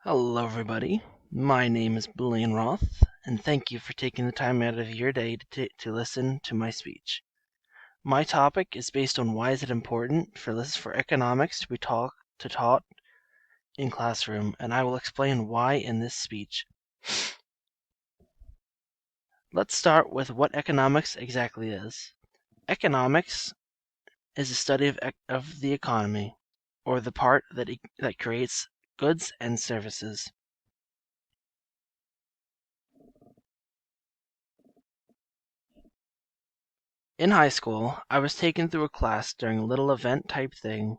Hello, everybody. My name is Blaine Roth, and thank you for taking the time out of your day to listen to my speech. My topic is based on why is it important for economics to be taught in classroom, and I will explain why in this speech. Let's start with what economics exactly is. Economics is a study of the economy, or the part that creates goods and services. In high school, I was taken through a class during a little event type thing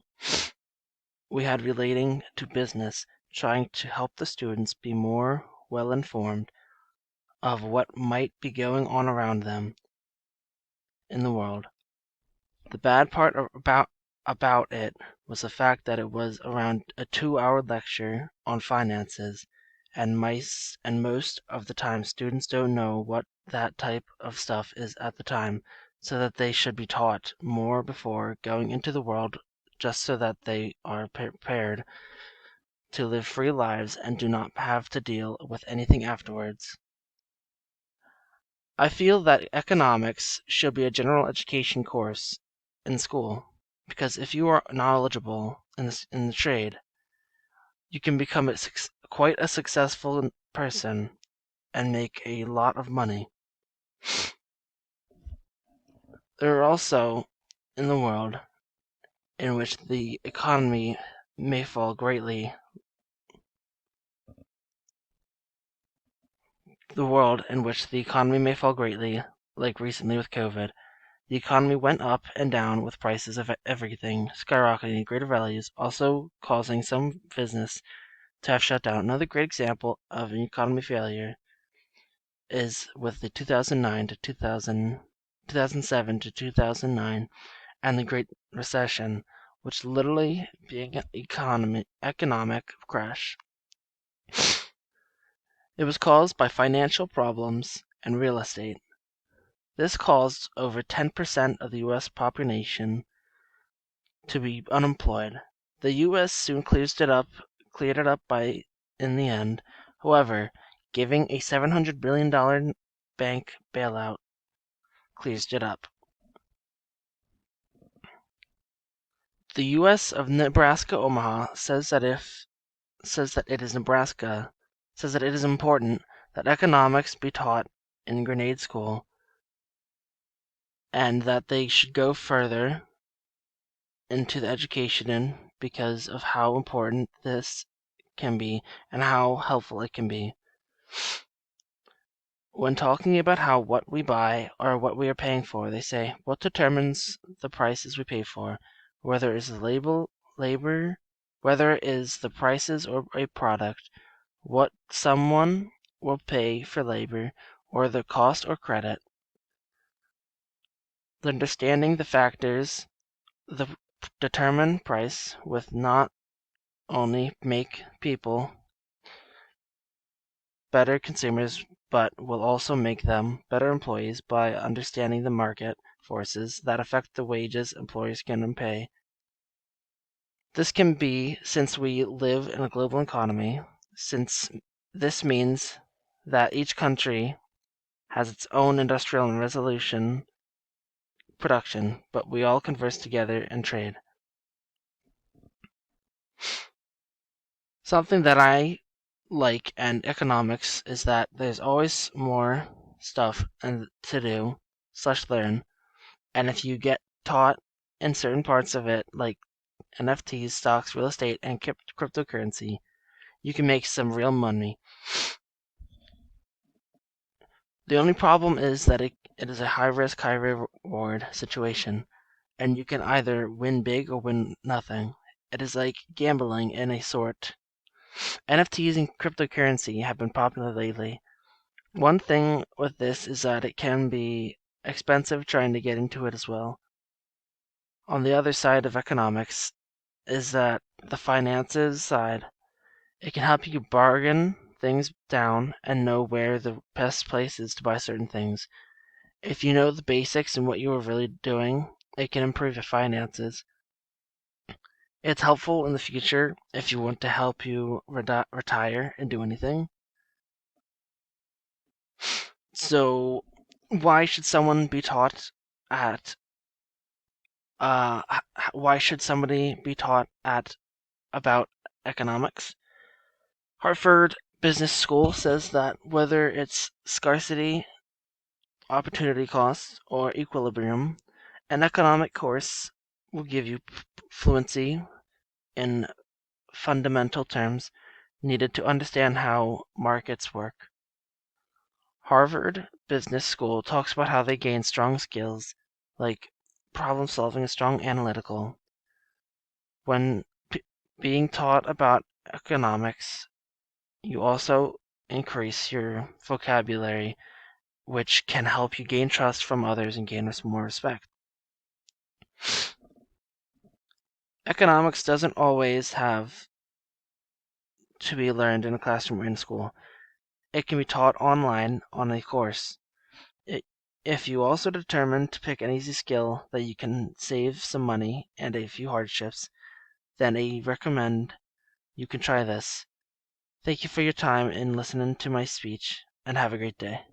we had relating to business, trying to help the students be more well informed of what might be going on around them in the world. The bad part about it was the fact that it was around a 2-hour lecture on finances, and most of the time students don't know what that type of stuff is at the time, so that they should be taught more before going into the world, just so that they are prepared to live free lives and do not have to deal with anything afterwards. I feel that economics should be a general education course in school, because if you are knowledgeable in the trade, you can become quite a successful person and make a lot of money. There are also in the world in which the economy may fall greatly. The world in which the economy may fall greatly, like recently with COVID. The economy went up and down with prices of everything skyrocketing greater values, also causing some business to have shut down. Another great example of an economy failure is with the 2007 to 2009 and the Great Recession, which literally being an economic crash. It was caused by financial problems and real estate. This caused over 10% of the U.S. population to be unemployed. The U.S. soon cleared it up in the end. However, giving a $700 billion bank bailout clears it up. The U.S. of Nebraska Omaha says that it is important that economics be taught in Grenade School, and that they should go further into the education because of how important this can be and how helpful it can be. When talking about what we buy or what we are paying for, they say, what determines the prices we pay for, whether it is labor, whether it is the prices or a product, what someone will pay for labor, or the cost or credit. Understanding the factors that determine price with not only make people better consumers, but will also make them better employees by understanding the market forces that affect the wages employers can pay. This can be since we live in a global economy, since this means that each country has its own industrial and resolution production, but we all converse together and trade. Something that I like and economics is that there's always more stuff and to do slash learn, and if you get taught in certain parts of it, like NFTs, stocks, real estate, and cryptocurrency, you can make some real money. The only problem is that it is a high risk, high reward situation, and you can either win big or win nothing. It is like gambling in a sort. NFTs and cryptocurrency have been popular lately. One thing with this is that it can be expensive trying to get into it as well. On the other side of economics is that the finances side, it can help you bargain things down and know where the best place is to buy certain things. If you know the basics and what you are really doing, it can improve your finances. It's helpful in the future if you want to help you retire and do anything. So, why should someone be taught at why should somebody be taught at about economics? Harvard Business School says that whether it's scarcity, opportunity cost, or equilibrium, an economic course will give you fluency in fundamental terms needed to understand how markets work. Harvard Business School talks about how they gain strong skills like problem solving and strong analytical. When being taught about economics, you also increase your vocabulary, which can help you gain trust from others and gain more respect. Economics doesn't always have to be learned in a classroom or in school. It can be taught online on a course. If you also determine to pick an easy skill that you can save some money and a few hardships, then I recommend you can try this. Thank you for your time in listening to my speech, and have a great day.